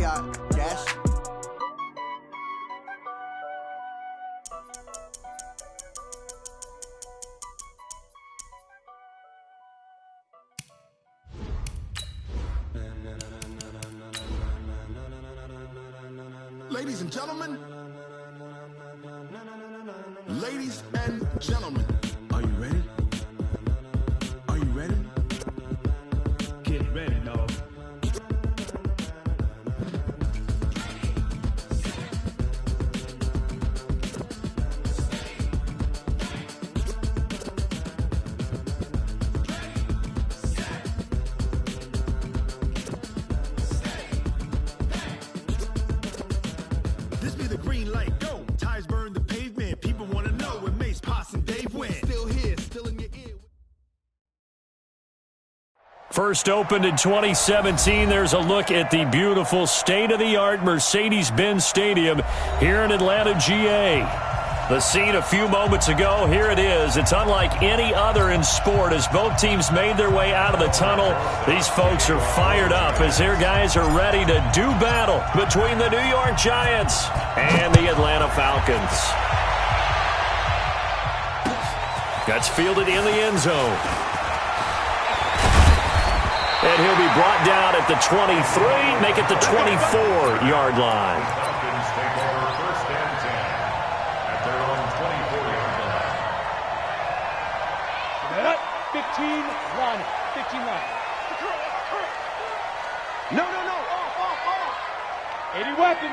got gas. Ladies and gentlemen, ladies and gentlemen, are you ready? Are you ready? Get ready, dog. This be the green light, go. Tires burn the pavement. People want to know where Mace, Poss, and Dave went. Still here, still in your ear. First opened in 2017, there's a look at the beautiful state-of-the-art Mercedes-Benz Stadium here in Atlanta, GA. The scene a few moments ago, here it is. It's unlike any other in sport as both teams made their way out of the tunnel. These folks are fired up as their guys are ready to do battle between the New York Giants and the Atlanta Falcons. That's fielded in the end zone. And he'll be brought down at the 23, make it the 24-yard line. Falcons take over first and 10 at their own 24-yard line. 15 line. 15 line. No. Off. 80 weapon.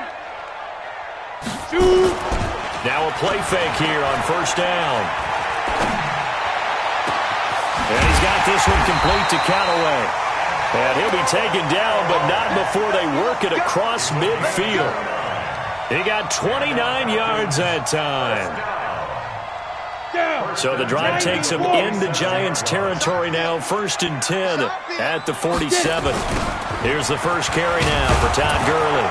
Shoot. Now a play fake here on first down. And he's got this one complete to Callaway. And he'll be taken down, but not before they work it across midfield. He got 29 yards that time. So the drive takes him into Giants territory now, first and 10 at the 47. Here's the first carry now for Todd Gurley.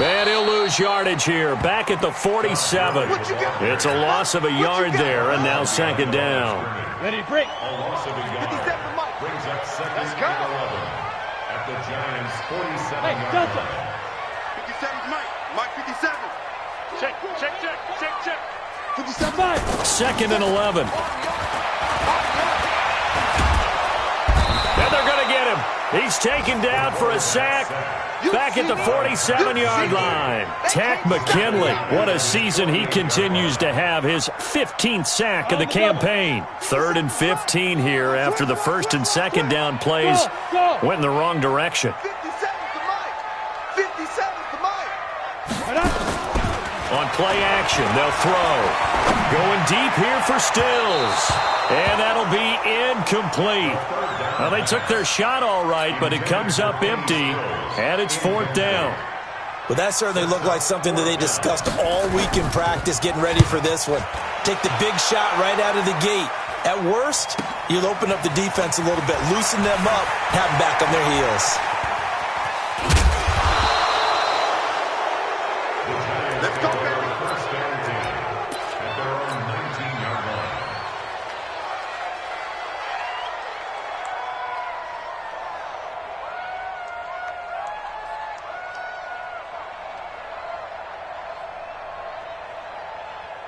And he'll lose yardage here, back at the 47. It's a loss of a yard there, and now second down. Ready to break. A loss of a yard brings up second and 11 at the Giants' 47-yard line. 57's Mike 57. Check. 57 Mike. Second and 11. And they're going to get him. He's taken down for a sack. Back at the 47-yard line. Tack McKinley. What a season he continues to have. His 15th sack of the campaign. Third and 15 here after the first and second down plays went in the wrong direction. 57's the Mike. On play action, they'll throw. Going deep here for Stills. And that'll be incomplete. Well, they took their shot all right, but it comes up empty, and it's fourth down. Well, that certainly looked like something that they discussed all week in practice, getting ready for this one. Take the big shot right out of the gate. At worst, you'll open up the defense a little bit, loosen them up, have them back on their heels. Let's go, baby. First and 10 at their own 19-yard line.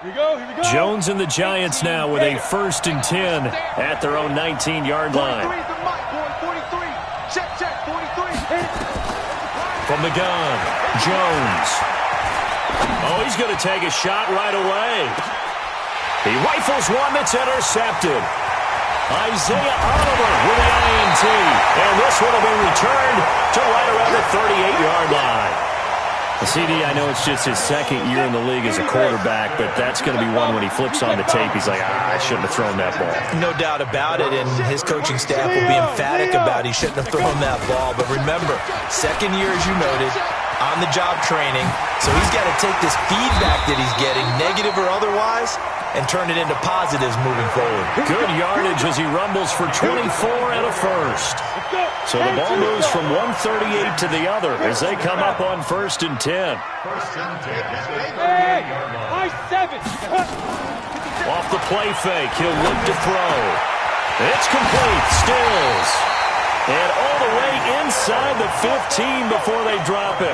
Here we go. Jones and the Giants now with a first and 10 at their own 19-yard line. 43's the Mike, boy. 43. Check. 43. From the gun, Jones. Oh, he's going to take a shot right away. He rifles one that's intercepted. Isaiah Oliver with the INT. And this one will be returned to right around the 38-yard line. CD, I know it's just his second year in the league as a quarterback, but that's going to be one when he flips on the tape. He's like, I shouldn't have thrown that ball. No doubt about it, and his coaching staff will be emphatic about he shouldn't have thrown that ball. But remember, second year, as you noted, on-the-job training, so he's got to take this feedback that he's getting, negative or otherwise, and turn it into positives moving forward. Good yardage as he rumbles for 24 and a first. So the ball moves from 138 to the other as they come up on first and 10. First and 10 at the Hey, 38-yard line. high 7. Off the play fake, he'll look to throw. It's complete. Stills. And all the way inside the 15 before they drop it.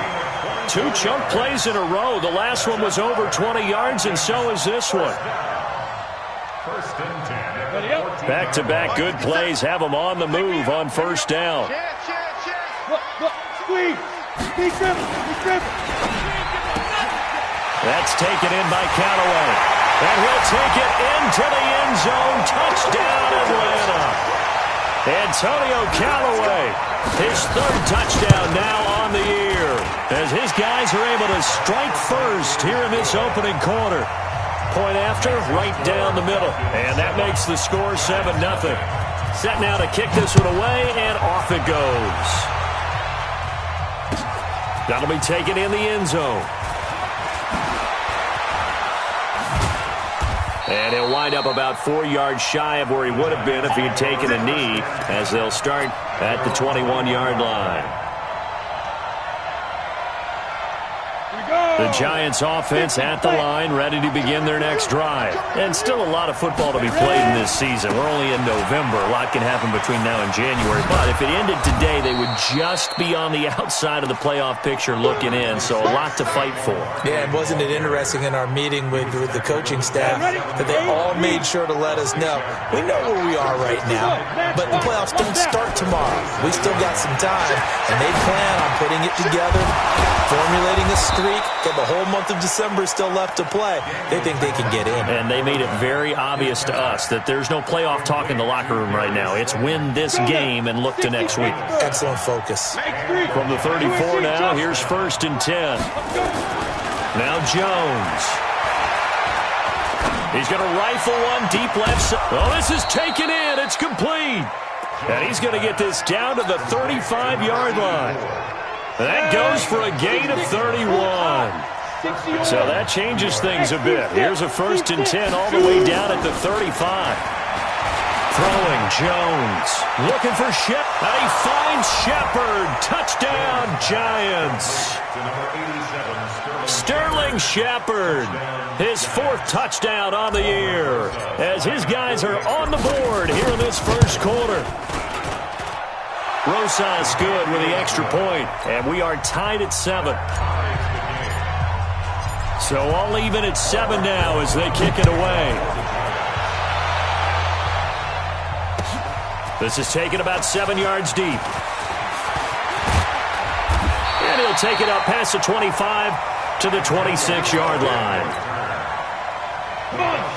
2 chunk plays in a row. The last one was over 20 yards, and so is this one. Back-to-back good plays have them on the move on first down. Squeeze. Squeeze dribble. That's taken in by Callaway. And he'll take it into the end zone. Touchdown, Atlanta. Antonio Callaway, his 3rd touchdown now on the year, as his guys are able to strike first here in this opening quarter. Point after, right down the middle. And that makes the score 7-0. Set now to kick this one away, and off it goes. That'll be taken in the end zone. And he'll wind up about 4 yards shy of where he would have been if he'd taken a knee, as they'll start at the 21-yard line. The Giants offense at the line, ready to begin their next drive. And still a lot of football to be played in this season. We're only in November. A lot can happen between now and January. But if it ended today, they would just be on the outside of the playoff picture looking in. So a lot to fight for. Yeah, and wasn't it interesting in our meeting with the coaching staff that they all made sure to let us know, we know where we are right now, but the playoffs don't start tomorrow. We still got some time, and they plan on putting it together, formulating a streak. Got the whole month of December still left to play. They think they can get in. And they made it very obvious to us that there's no playoff talk in the locker room right now. It's win this game and look to next week. Excellent focus. From the 34 now, here's 1st and 10. Now Jones. He's going to rifle one deep left side. Oh, this is taken in. It's complete. And he's going to get this down to the 35-yard line. That goes for a gain of 31. So that changes things a bit. Here's a 1st and 10 all the way down at the 35. Throwing Jones. Looking for Shep. And he finds Shepard. Touchdown, Giants. Sterling Shepard. His 4th touchdown on the year. As his guys are on the board here in this first quarter. Rosas good with the extra point, and we are tied at 7. So all even at 7 now as they kick it away. This is taken about 7 yards deep. And he'll take it up past the 25 to the 26-yard line.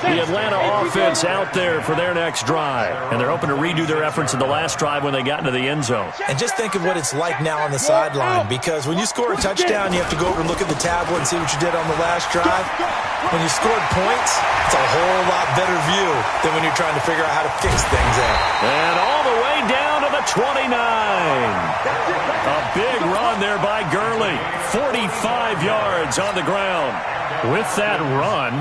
The Atlanta offense out there for their next drive. And they're hoping to redo their efforts in the last drive when they got into the end zone. And just think of what it's like now on the sideline, because when you score a touchdown, you have to go over and look at the tablet and see what you did on the last drive. When you scored points, it's a whole lot better view than when you're trying to figure out how to fix things up. And all the way down to the 29. A big run there by Gurley. 45 yards on the ground. With that run,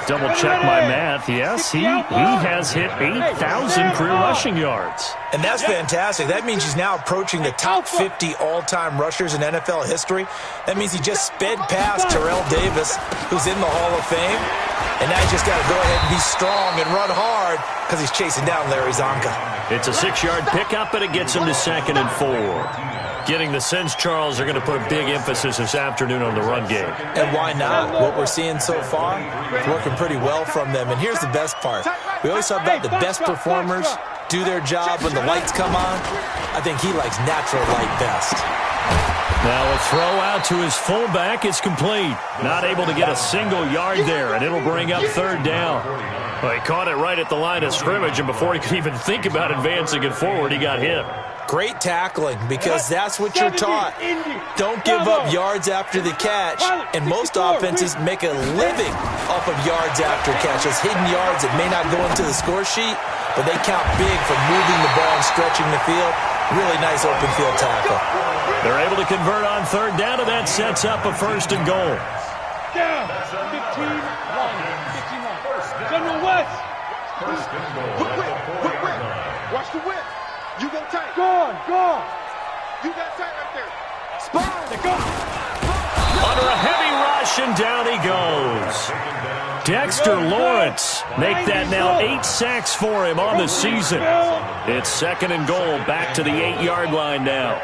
double check my math, yes, he has hit 8,000 career rushing yards. And that's fantastic. That means he's now approaching the top 50 all-time rushers in NFL history. That means he just sped past Terrell Davis, who's in the Hall of Fame. And now he's just got to go ahead and be strong and run hard because he's chasing down Larry Zonka. It's a 6-yard pickup, and it gets him to 2nd and 4. Getting the sense, Charles, they're going to put a big emphasis this afternoon on the run game. And why not? What we're seeing so far is working pretty well from them. And here's the best part. We always talk about the best performers do their job when the lights come on. I think he likes natural light best. Now a throw out to his fullback is complete. Not able to get a single yard there, and it'll bring up 3rd down. Well, he caught it right at the line of scrimmage, and before he could even think about advancing it forward, he got hit. Great tackling, because that's what you're taught. Don't give up yards after the catch, and most offenses make a living off of yards after catch. Those hidden yards that may not go into the score sheet, but they count big for moving the ball and stretching the field. Really nice open field tackle. They're able to convert on 3rd down, and that sets up a 1st and goal. Down. 15 line. 15 line. General West. 1st and goal. Quick. Watch the whip. You go tight. Gone. You got tight right there. Spine. Under a heavy rush, rush, and down he goes. Dexter Lawrence make that now 8 sacks for him on the season. It's 2nd and goal, back to the 8-yard line now.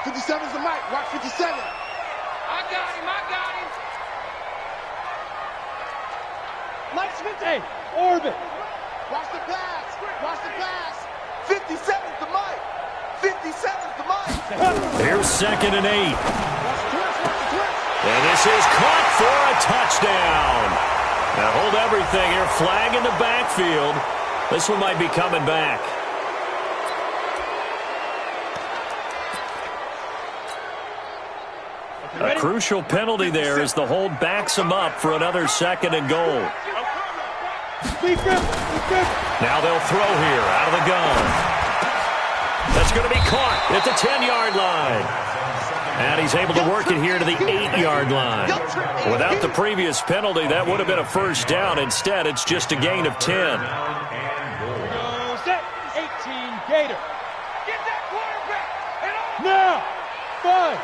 57's the mic. Watch 57. I got him. Mike's 50. Hey, orbit. Watch the pass. 57's the mic. 57's the mic. Here's 2nd and 8. And this is caught for a touchdown. Now hold everything here. Flag in the backfield. This one might be coming back. A crucial penalty there as the hold backs him up for another 2nd and goal. Now they'll throw here out of the gun. That's going to be caught at the 10-yard line. And he's able to work it here to the 8-yard line. Without the previous penalty, that would have been a first down. Instead, it's just a gain of 10. Set 18 Gator. Get that quarterback. Now. 5.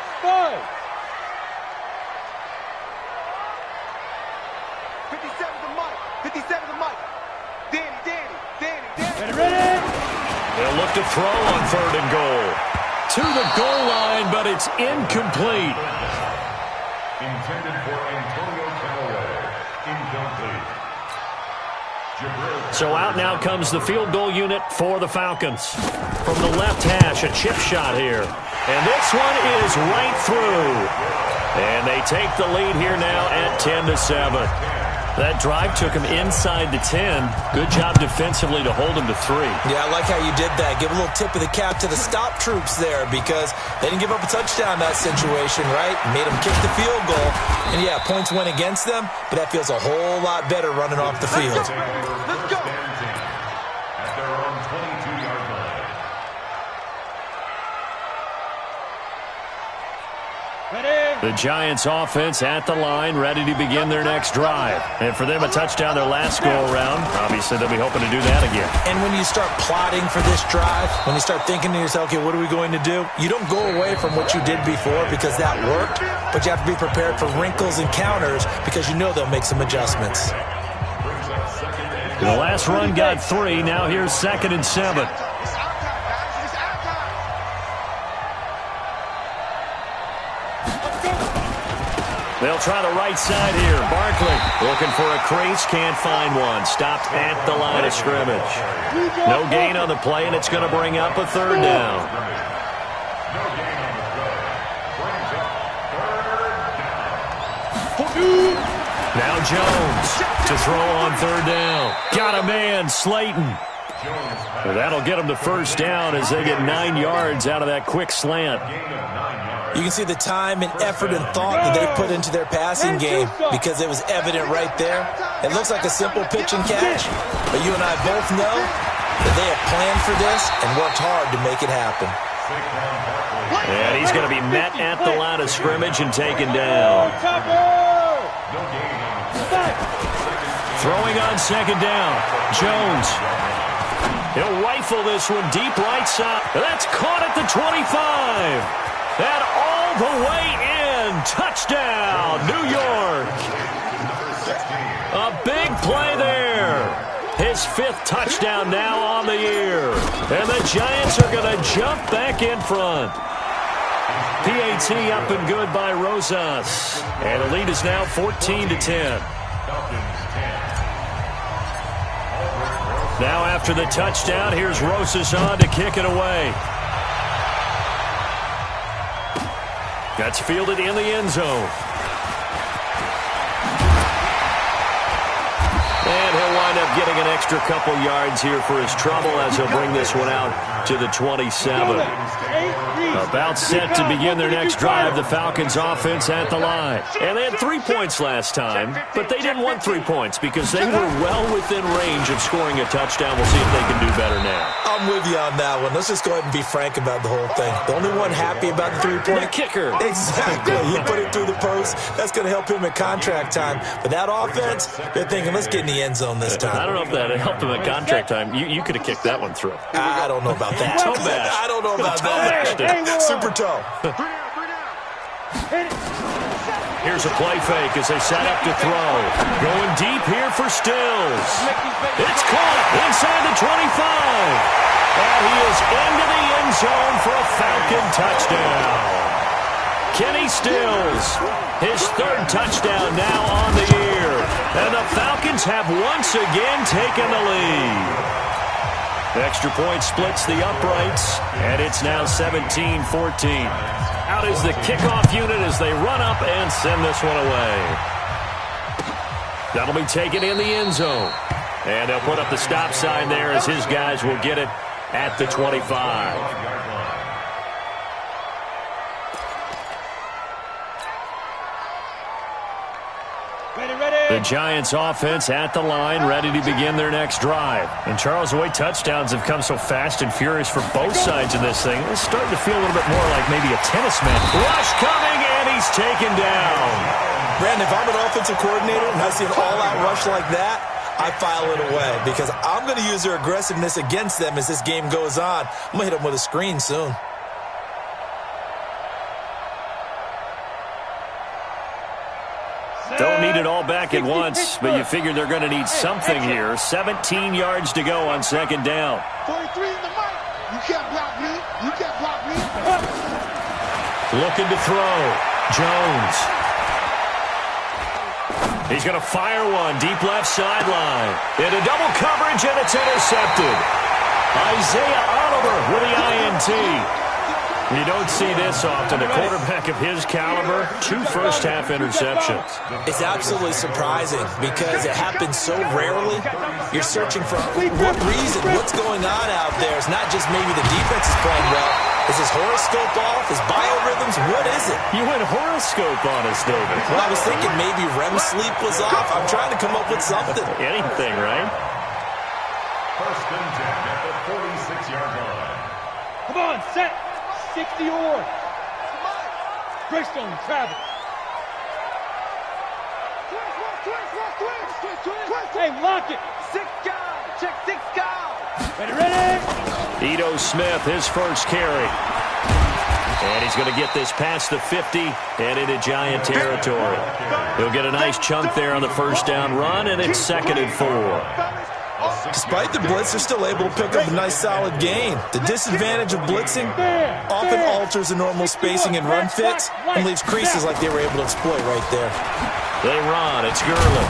57's the mic. 57's the mic. Danny. Ready? They'll look to throw on 3rd and goal. To the goal line, but it's incomplete. Intended for Antonio Callaway. Incomplete. So out now comes the field goal unit for the Falcons. From the left hash, a chip shot here. And this one is right through. And they take the lead here now at 10-7. That drive took him inside the 10. Good job defensively to hold him to 3. Yeah, I like how you did that. Give a little tip of the cap to the stop troops there because they didn't give up a touchdown in that situation, right? Made them kick the field goal. And, yeah, points went against them, but that feels a whole lot better running off the field. Let's go. At their own 22-yard line. Ready? The Giants offense at the line, ready to begin their next drive. And for them, a touchdown their last go-around. Obviously, they'll be hoping to do that again. And when you start plotting for this drive, when you start thinking to yourself, okay, what are we going to do? You don't go away from what you did before because that worked, but you have to be prepared for wrinkles and counters because you know they'll make some adjustments. The last run got 3. Now here's 2nd and 7. They'll try the right side here. Barkley looking for a crease, can't find one. Stopped at the line of scrimmage. No gain on the play, and it's going to bring up a 3rd down. Now Jones to throw on 3rd down. Got a man, Slayton. Well, that'll get them to 1st down as they get 9 yards out of that quick slant. You can see the time and effort and thought that they put into their passing game because it was evident right there. It looks like a simple pitch and catch, but you and I both know that they have planned for this and worked hard to make it happen. And he's going to be met at the line of scrimmage and taken down. Throwing on 2nd down, Jones. He'll rifle this one deep right side. That's caught at the 25. And all the way in. Touchdown, New York. A big play there. His 5th touchdown now on the year. And the Giants are going to jump back in front. PAT up and good by Rosas. And the lead is now 14-10. Now after the touchdown, here's Rosas on to kick it away. That's fielded in the end zone. And he'll wind up getting an extra couple yards here for his trouble as he'll bring this one out to the 27. About set to begin their next drive, the Falcons offense at the line. And they had 3 points last time, but they didn't want 3 points because they were well within range of scoring a touchdown. We'll see if they can do better now. I'm with you on that one. Let's just go ahead and be frank about the whole thing. The only one happy about the 3-point kicker. Exactly. He put it through the post. That's going to help him at contract time. But that offense, they're thinking, let's get in the end zone this time. I don't know if that helped him at contract time. You could have kicked that one through. I don't know about that. Toe bash. I don't know about Toe bashed that. it. Super toe. Here's a play fake as they set up to throw. Going deep here for Stills. It's caught inside the 25. And he is into the end zone for a Falcon touchdown. Kenny Stills, his third touchdown now on the year. And the Falcons have once again taken the lead. The extra point splits the uprights, and it's now 17-14. Out is the kickoff unit as they run up and send this one away. That'll be taken in the end zone. And they'll put up the stop sign there as his guys will get it at the 25. The Giants offense at the line, ready to begin their next drive. And Charles, the way touchdowns have come so fast and furious for both sides of this thing, it's starting to feel a little bit more like maybe a tennis match. Rush coming, and he's taken down. Brandon, if I'm an offensive coordinator and I see an all-out rush like that, I file it away because I'm going to use their aggressiveness against them as this game goes on. I'm going to hit them with a screen soon. Don't need it all back at once, but you figure they're going to need something here. 17 yards to go on second down. 43 in the mic. You can't block me. You can't block me. Looking to throw. Jones. He's going to fire one deep left sideline. Into double coverage, and it's intercepted. Isaiah Oliver with the INT. You don't see this often. A quarterback of his caliber, 2 first-half interceptions. It's absolutely surprising because it happens so rarely. You're searching for what reason, what's going on out there. It's not just maybe the defense is playing well. Is his horoscope off? His biorhythms? What is it? You went horoscope on us, David. Well, I was thinking maybe REM sleep was off. I'm trying to come up with something. Anything, right? First and 10 at the 46-yard line. Come on, set. 60 yards. Greystone travel. Hey, lock it. 6 guys. Check 6 guys. Ready. Ito Smith, his first carry. And he's going to get this past the 50 and into Giant territory. He'll get a nice chunk there on the first down run, and it's 2nd and 4. Despite the blitz, they're still able to pick up a nice solid gain. The disadvantage of blitzing often alters the normal spacing and run fits and leaves creases like they were able to exploit right there. They run. It's Gurley.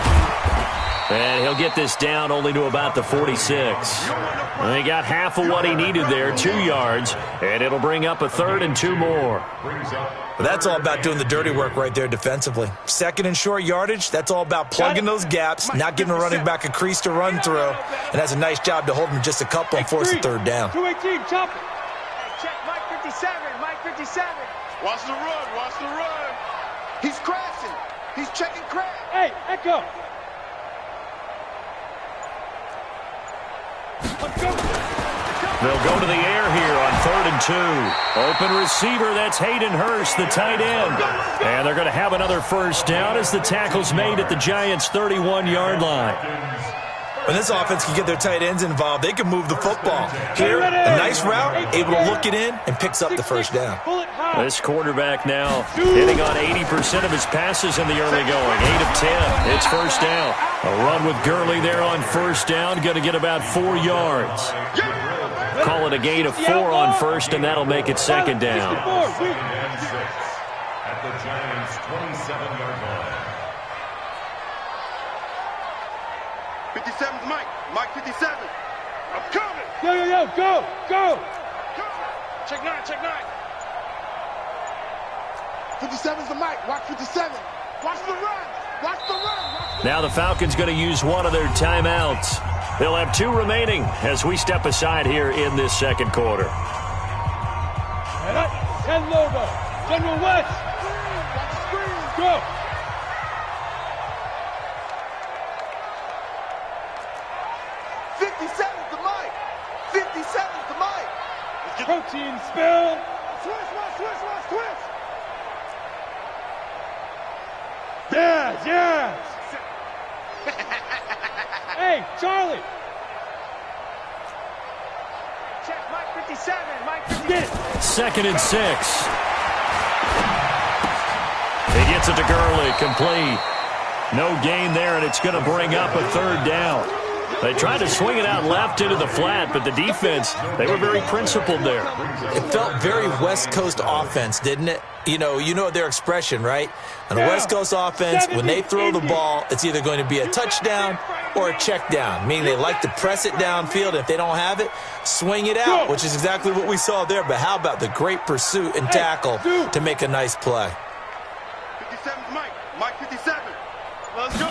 And he'll get this down only to about the 46. And he got half of what he needed there, 2 yards, and it'll bring up a 3rd and 2 more. But that's all about doing the dirty work right there defensively. 2nd and short yardage, that's all about plugging those gaps, not giving a running back a crease to run through, and that's a nice job to hold him just a couple and force a 3rd down. 218, chop it. Hey, check Mike 57, Mike 57. Watch the run. Watch the run. He's crashing. He's checking crash. Hey, echo. Let's go. They'll go to the air here on 3rd and 2. Open receiver, that's Hayden Hurst, the tight end. And they're going to have another first down as the tackle's made at the Giants' 31-yard line. When this offense can get their tight ends involved, they can move the football. Here, a nice route, able to look it in, and picks up the first down. This quarterback now hitting on 80% of his passes in the early going. 8 of 10. It's first down. A run with Gurley there on first down. Going to get about 4 yards. Call it a gain of 4 on first, and that'll make it 2nd down. At the Giants' 27-yard line. 57's Mike. Mike 57. I'm coming. Yo, go, go. Check 9, check 9. 57's the Mike. Watch 57. Watch the run. Watch the run. Now the Falcons going to use one of their timeouts. They'll have 2 remaining as we step aside here in this 2nd quarter. And up, 10 logo. General West. Go. Protein spill. Switch. Yes. Hey, Charlie. Check Mike 57, Mike 57. Get it. 2nd and 6. Gets it to Gurley, complete. No gain there, and it's going to bring up a third down. They tried to swing it out left into the flat, but the defense, they were very principled there. It felt very West Coast offense, didn't it? You know their expression, right? On the West Coast offense, when they throw the ball, it's either going to be a touchdown or a check down, meaning they like to press it downfield. If they don't have it, swing it out, which is exactly what we saw there. But how about the great pursuit and tackle to make a nice play? 57's Mike. Mike 57. Let's go.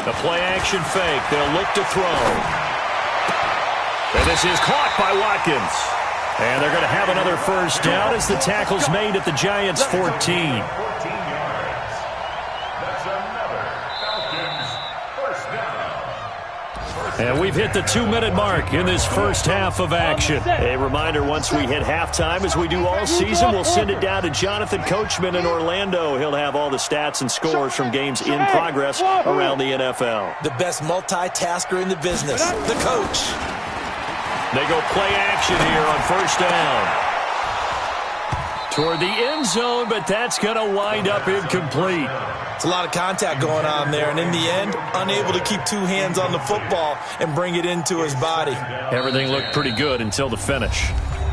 The play-action fake. They'll look to throw. And this is caught by Watkins. And they're going to have another first down as the tackle's made at the Giants' 14. 14 yards. That's another Falcons first down. And we've hit the 2-minute mark in this first half of action. A reminder, once we hit halftime, as we do all season, we'll send it down to Jonathan Coachman in Orlando. He'll have all the stats and scores from games in progress around the NFL. The best multitasker in the business, the coach. They go play action here on first down. Toward the end zone, but that's going to wind up incomplete. It's a lot of contact going on there, and in the end, unable to keep two hands on the football and bring it into his body. Everything looked pretty good until the finish.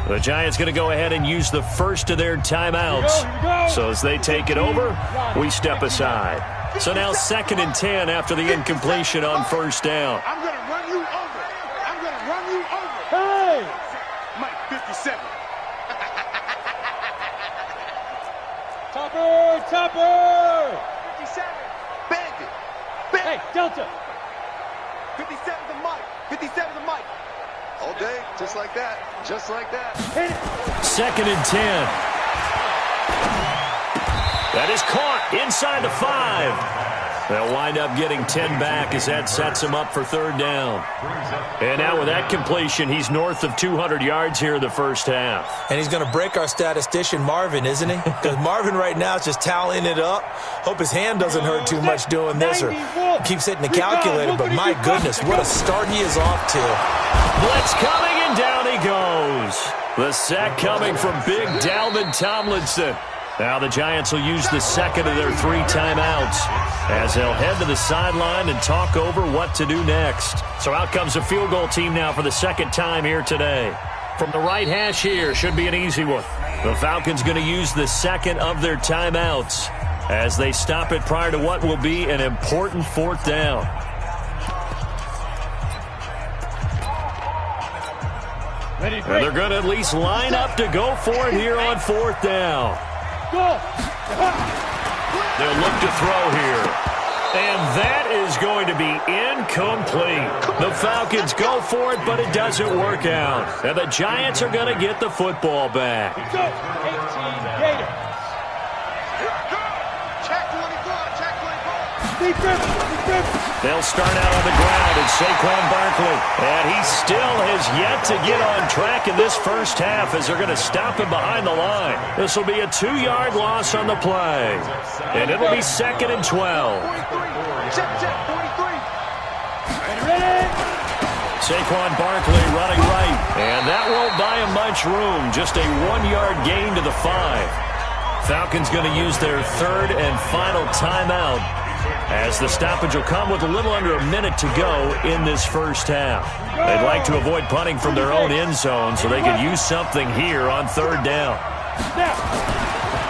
The Giants going to go ahead and use the first of their timeouts. So as they take it over, we step aside. So now 2nd and 10 after the incompletion on first down. I'm going to run you over. I'm going to run you over. Hey! Mike 57. Topper! 57. Bandit. Hey, Delta! 57 to Mike. 57 to Mike. All day, just like that. Just like that. Hit it! 2nd and 10. That is caught inside the 5. They'll wind up getting 10 back as that sets them up for third down. And now with that completion, he's north of 200 yards here in the first half. And he's going to break our statistician Marvin, isn't he? Because Marvin right now is just tallying it up. Hope his hand doesn't hurt too much doing this or keeps hitting the calculator. But my goodness, what a start he is off to. Blitz coming, and down he goes. The sack coming from big Dalvin Tomlinson. Now the Giants will use the second of their 3 timeouts as they'll head to the sideline and talk over what to do next. So out comes a field goal team now for the second time here today. From the right hash here, should be an easy one. The Falcons going to use the second of their timeouts as they stop it prior to what will be an important fourth down. And they're going to at least line up to go for it here on fourth down. They'll look to throw here. And that is going to be incomplete. The Falcons go for it, but it doesn't work out. And the Giants are going to get the football back. 18 Gators. Check 24. Check 24. They'll start out on the ground, and Saquon Barkley. And he still has yet to get on track in this first half as they're going to stop him behind the line. This will be a 2-yard loss on the play. And it'll be 2nd and 12. 43. Check 43. Ready? Saquon Barkley running right. And that won't buy him much room. Just a 1-yard gain to the 5. Falcons going to use their 3rd and final timeout as the stoppage will come with a little under a minute to go in this first half. They'd like to avoid punting from their own end zone so they could use something here on third down.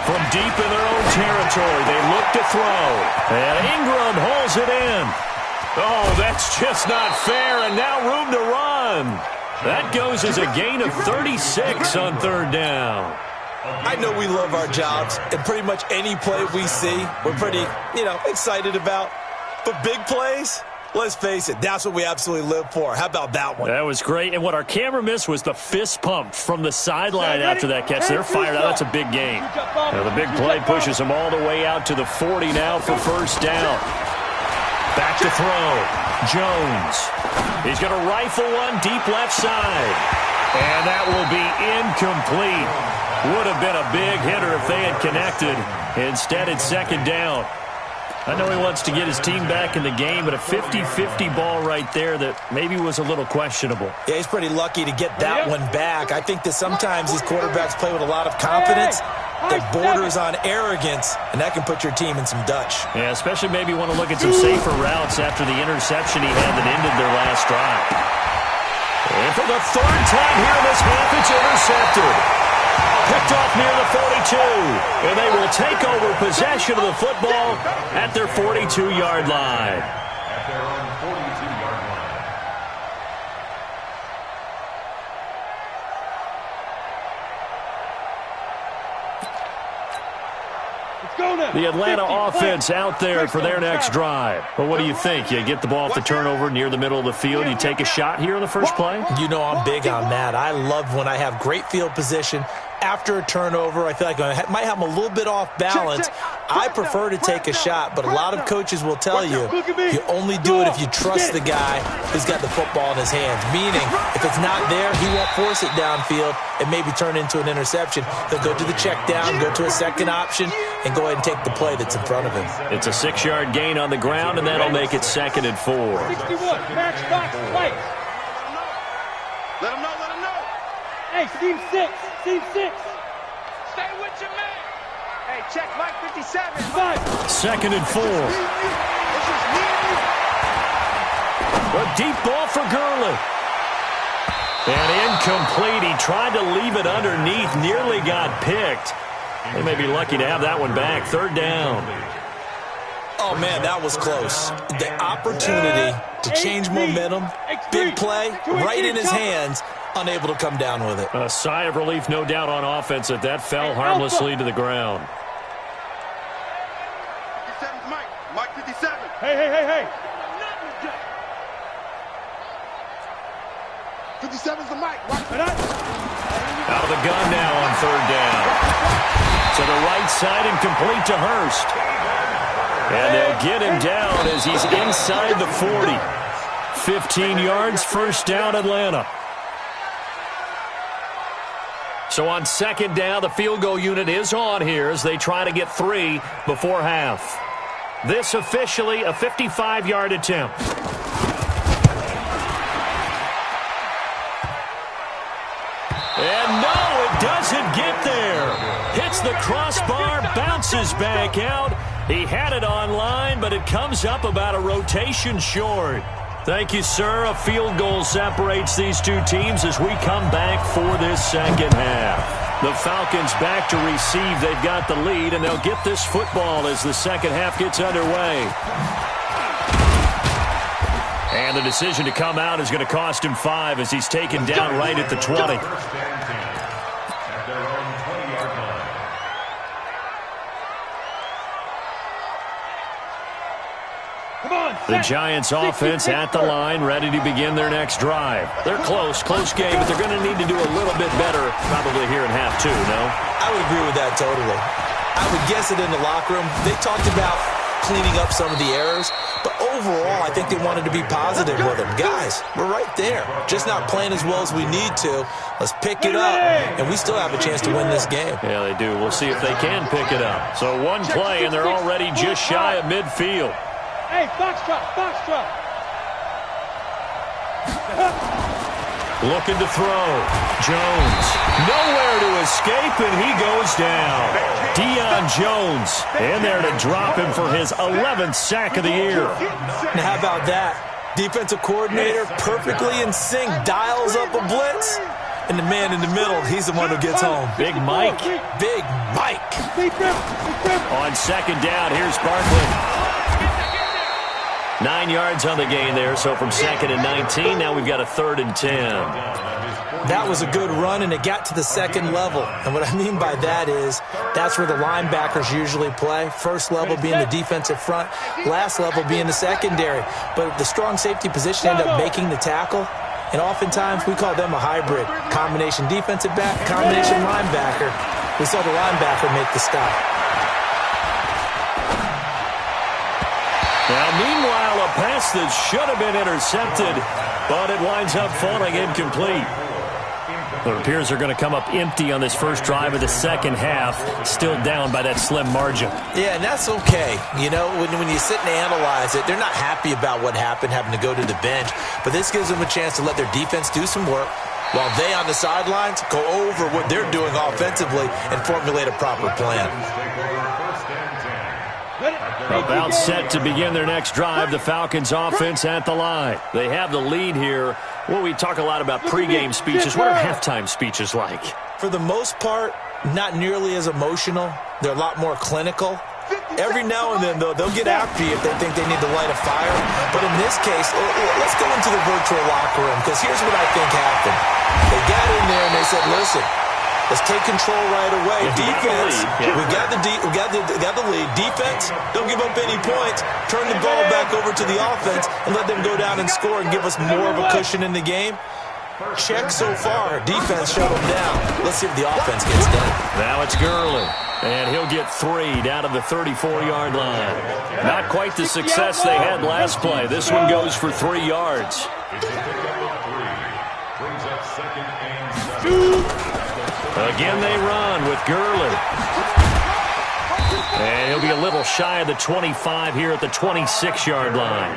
From deep in their own territory, they look to throw. And Ingram holds it in. Oh, that's just not fair, and now room to run. That goes as a gain of 36 on third down. I know we love our jobs, and pretty much any play we see, we're pretty, excited about. But big plays, let's face it, that's what we absolutely live for. How about that one? That was great, and what our camera missed was the fist pump from the sideline after that catch. They're fired out. That's a big gain. Now the big play pushes them all the way out to the 40 now for first down. Back to throw. Jones. He's going to rifle one deep left side. And that will be incomplete. Would have been a big hitter if they had connected. Instead, it's second down. I know he wants to get his team back in the game, but a 50-50 ball right there that maybe was a little questionable. Yeah, he's pretty lucky to get that one back. I think that sometimes these quarterbacks play with a lot of confidence that borders on arrogance, and that can put your team in some Dutch. Yeah, especially maybe want to look at some safer routes after the interception he had that ended their last drive. And for the third time here in this half, it's intercepted. Picked off near the 42, and they will take over possession of the football at their 42-yard line. At their own 42-yard line. The Atlanta offense out there for their next drive. But what do you think? You get the ball off the turnover near the middle of the field, you take a shot here on the first play? You know I'm big on that. I love when I have great field position. After a turnover, I feel like I might have them a little bit off balance. I prefer to take a shot, but a lot of coaches will tell you only do it if you trust the guy who's got the football in his hands. Meaning, if it's not there, he won't force it downfield and maybe turn into an interception. He'll go to the check down, go to a second option, and go ahead and take the play that's in front of him. It's a 6-yard gain on the ground, and that'll make it 2nd and 4. 61, match box, right. Let him know, let him know. Hey, Steve 6, Steve 6. Stay with your man. Hey, check Mike 57. 2nd and 4. A deep ball for Gurley. And incomplete. He tried to leave it underneath, nearly got picked. They may be lucky to have that one back. 3rd down. Oh, man, that was close. The opportunity to change momentum, big play, right in his hands, unable to come down with it. A sigh of relief, no doubt, on offense that that fell harmlessly to the ground. 57's Mike. Mike 57. Hey. 57's the Mike. Out of the gun now on 3rd down. To the right side and complete to Hurst. And they'll get him down as he's inside the 40. 15 yards, 1st down, Atlanta. So on 2nd down, the field goal unit is on here as they try to get 3 before half. This officially a 55-yard attempt. And no, it doesn't get there. Hits the crossbar, bounces back out. He had it on line, but it comes up about a rotation short. Thank you, sir. A field goal separates these two teams as we come back for this 2nd half. The Falcons back to receive. They've got the lead, and they'll get this football as the 2nd half gets underway. And the decision to come out is going to cost him 5 as he's taken down right at the 20. At their own 20-yard line. The Giants offense at the line, ready to begin their next drive. They're close game, but they're going to need to do a little bit better probably here in half 2, no? I would agree with that totally. I would guess it in the locker room. They talked about cleaning up some of the errors, but overall, I think they wanted to be positive with them. Guys, we're right there. Just not playing as well as we need to. Let's pick it up, and we still have a chance to win this game. Yeah, they do. We'll see if they can pick it up. So one play, and they're already just shy of midfield. Hey, Foxtrot. Looking to throw. Jones. Nowhere to escape, and he goes down. Deion Jones in there to drop him for his 11th sack of the year. Now, how about that? Defensive coordinator perfectly in sync, dials up a blitz, and the man in the middle, he's the one who gets home. Big Mike. Big Mike. On 2nd down, here's Barkley. 9 yards on the gain there, so from 2nd and 19, now we've got a 3rd and 10. That was a good run, and it got to the 2nd level. And what I mean by that is that's where the linebackers usually play. First level being the defensive front, last level being the secondary. But the strong safety position ended up making the tackle, and oftentimes we call them a hybrid. Combination defensive back, combination linebacker. We saw the linebacker make the stop. Now, meanwhile, a pass that should have been intercepted, but it winds up falling incomplete. It appears they're going to come up empty on this first drive of the second half, still down by that slim margin. Yeah, and that's okay. You know, when you sit and analyze it, they're not happy about what happened, having to go to the bench. But this gives them a chance to let their defense do some work while they on the sidelines go over what they're doing offensively and formulate a proper plan. About set to begin their next drive, the Falcons offense at the line. They have the lead here. Well, we talk a lot about pregame speeches. What are halftime speeches like? For the most part, not nearly as emotional. They're a lot more clinical. Every now and then, though, they'll get after you if they think they need to light a fire. But in this case, let's go into the virtual locker room, because here's what I think happened. They got in there and they said, listen, let's take control right away. Defense, we got the lead. Defense, don't give up any points. Turn the ball back over to the offense and let them go down and score and give us more of a cushion in the game. Check so far. Defense shut them down. Let's see if the offense gets done. Now it's Gurley, and he'll get 3 down to the 34-yard line. Not quite the success they had last play. This one goes for 3 yards. Again they run with Gurley. And he'll be a little shy of the 25 here at the 26-yard line.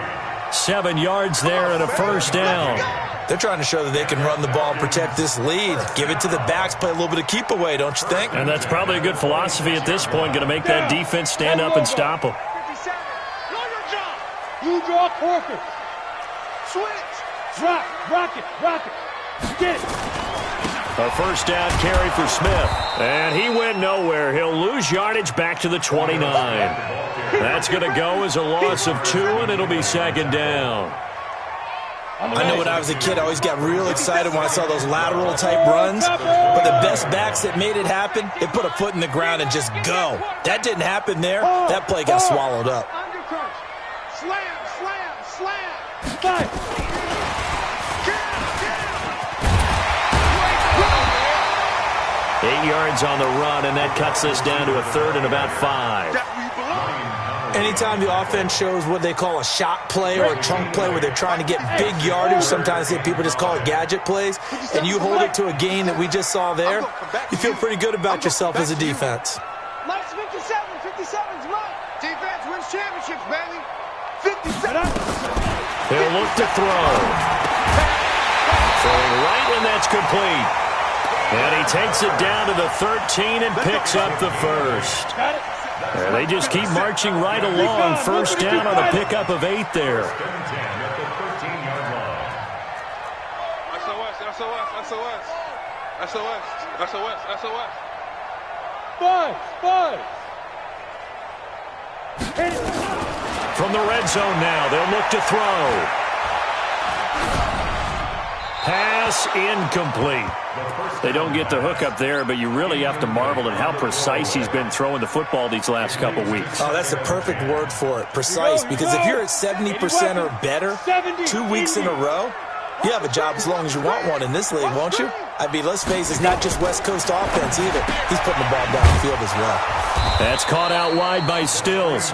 7 yards there and a first down. They're trying to show that they can run the ball and protect this lead. Give it to the backs, play a little bit of keep away, don't you think? And that's probably a good philosophy at this point, going to make that defense stand up and stop them. You draw quarters. Switch. Drop. Rock it. Get it. A first down carry for Smith. And he went nowhere. He'll lose yardage back to the 29. That's going to go as a loss of 2, and it'll be second down. I know when I was a kid, I always got real excited when I saw those lateral-type runs. But the best backs that made it happen, they put a foot in the ground and just go. That didn't happen there. That play got swallowed up. Slam. 8 yards on the run, and that cuts us down to a third and about 5. Anytime the offense shows what they call a shot play or a chunk play where they're trying to get big yardage, sometimes people just call it gadget plays, and you hold it to a gain that we just saw there, you feel pretty good about yourself as a defense. Nice 57's right. Defense wins championships, baby. 57. He'll look to throw. Throwing right, and that's complete. And he takes it down to the 13 and picks up the first. And they just keep marching right along. First down on a pickup of 8 there. SOS. From the red zone now, they'll look to throw. Pass incomplete. They don't get the hook up there, but you really have to marvel at how precise he's been throwing the football these last couple weeks. Oh, that's the perfect word for it, precise, because if you're at 70% or better 2 weeks in a row, you have a job as long as you want one in this league, won't you? I mean, let's face it, it's not just West Coast offense either. He's putting the ball downfield as well. That's caught out wide by Stills.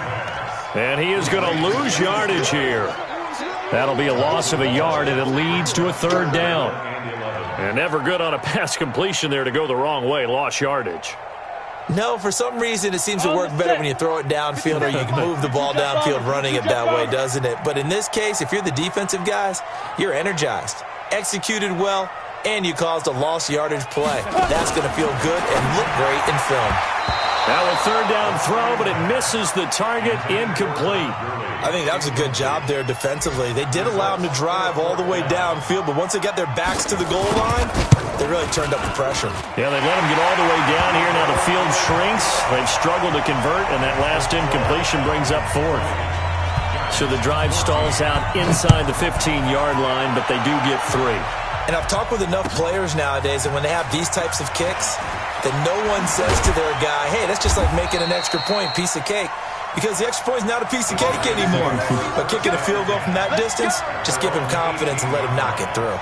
And he is going to lose yardage here. That'll be a loss of a yard, and it leads to a third down. And never good on a pass completion there to go the wrong way. Lost yardage. No, for some reason, it seems to work better when you throw it downfield or you can move the ball downfield running it that way, doesn't it? But in this case, if you're the defensive guys, you're energized, executed well, and you caused a lost yardage play. That's going to feel good and look great in film. Now a third down throw, but it misses the target, incomplete. I think that was a good job there defensively. They did allow them to drive all the way downfield, but once they got their backs to the goal line, they really turned up the pressure. Yeah, they let them get all the way down here. Now the field shrinks. They've struggled to convert, and that last incompletion brings up 4th. So the drive stalls out inside the 15-yard line, but they do get 3. And I've talked with enough players nowadays, and when they have these types of kicks, that no one says to their guy, hey, that's just like making an extra point, piece of cake. Because the extra point is not a piece of cake anymore. But kicking a field goal from that distance, just give him confidence and let him knock it through.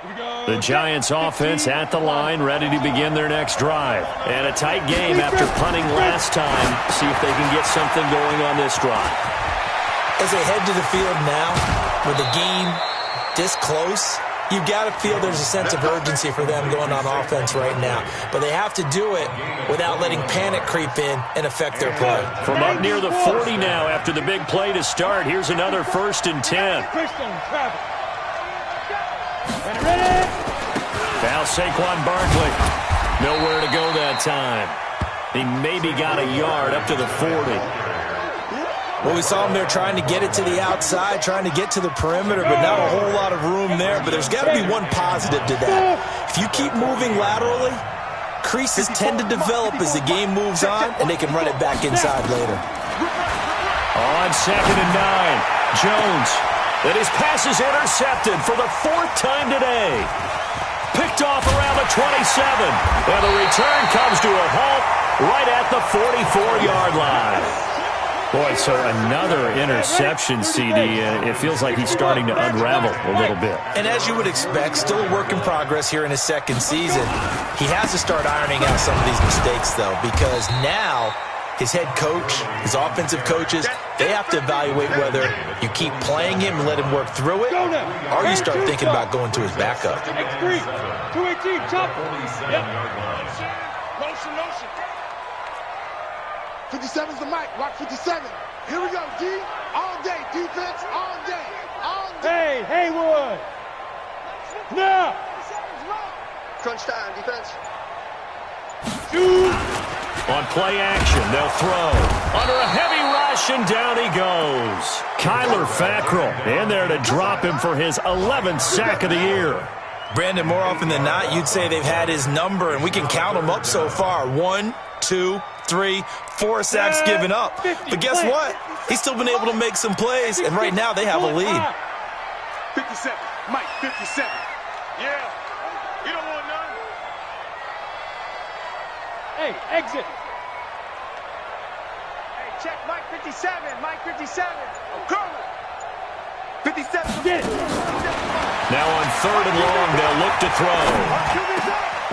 The Giants offense at the line, ready to begin their next drive. And a tight game after punting last time. See if they can get something going on this drive. As they head to the field now, with the game this close, you've got to feel there's a sense of urgency for them going on offense right now. But they have to do it without letting panic creep in and affect their play. From up near the 40 now after the big play to start, here's another 1st and 10. Now Saquon Barkley. Nowhere to go that time. He maybe got a yard up to the 40. Well, we saw him there trying to get it to the outside, trying to get to the perimeter, but not a whole lot of room there. But there's got to be one positive to that. If you keep moving laterally, creases tend to develop as the game moves on, and they can run it back inside later. On 2nd and 9, Jones. And his pass is intercepted for the 4th time today. Picked off around the 27. And the return comes to a halt right at the 44-yard line. Boy, so another interception, CD. It feels like he's starting to unravel a little bit. And as you would expect, still a work in progress here in his 2nd season. He has to start ironing out some of these mistakes, though, because now his head coach, his offensive coaches, they have to evaluate whether you keep playing him and let him work through it, or you start thinking about going to his backup. X3, 218, chop. Yep. Motion. 57's the mic. Rock 57. Here we go, D. All day. Defense all day. All day. Hey, Haywood. Now. Crunch time, defense. Shoot. On play action, they'll throw. Under a heavy rush, and down he goes. Kyler Fackrell in there to drop him for his 11th sack of the year. Brandon, more often than not, you'd say they've had his number, and we can count them up so far. 1, 2, 3, 4 sacks given up. But guess what? He's still been able to make some plays, and right now they have a lead. 57, Mike, 57. Yeah, you don't want none. Hey, exit. Hey, check Mike 57, Mike 57. Oh, corner. 57. Get it. Now on 3rd and long, they'll look to throw.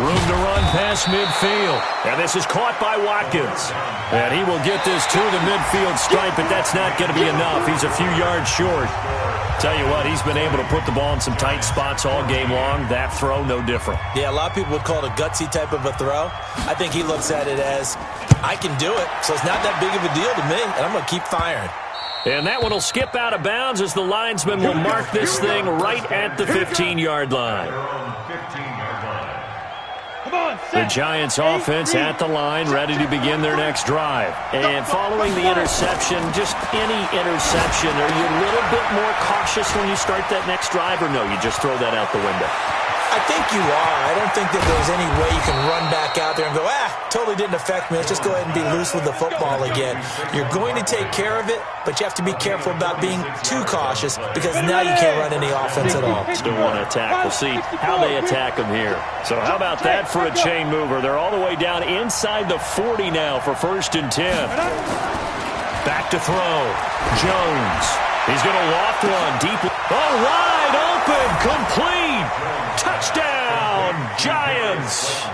Room to run past midfield. And this is caught by Watkins. And he will get this to the midfield stripe, but that's not going to be enough. He's a few yards short. Tell you what, he's been able to put the ball in some tight spots all game long. That throw, no different. Yeah, a lot of people would call it a gutsy type of a throw. I think he looks at it as, I can do it, so it's not that big of a deal to me, and I'm going to keep firing. And that one will skip out of bounds as the linesman will mark this thing right at the 15-yard line. The Giants offense at the line, ready to begin their next drive. And following the interception, just any interception, are you a little bit more cautious when you start that next drive, or no, you just throw that out the window? I think you are. I don't think that there's any way you can run back out there and go, totally didn't affect me. Let's just go ahead and be loose with the football again. You're going to take care of it, but you have to be careful about being too cautious because now you can't run any offense at all. Still want to attack. We'll see how they attack them here. So how about that for a chain mover? They're all the way down inside the 40 now for 1st and 10. Back to throw. Jones. He's going to loft one deep. Oh, wide open. Complete. Touchdown, Giants.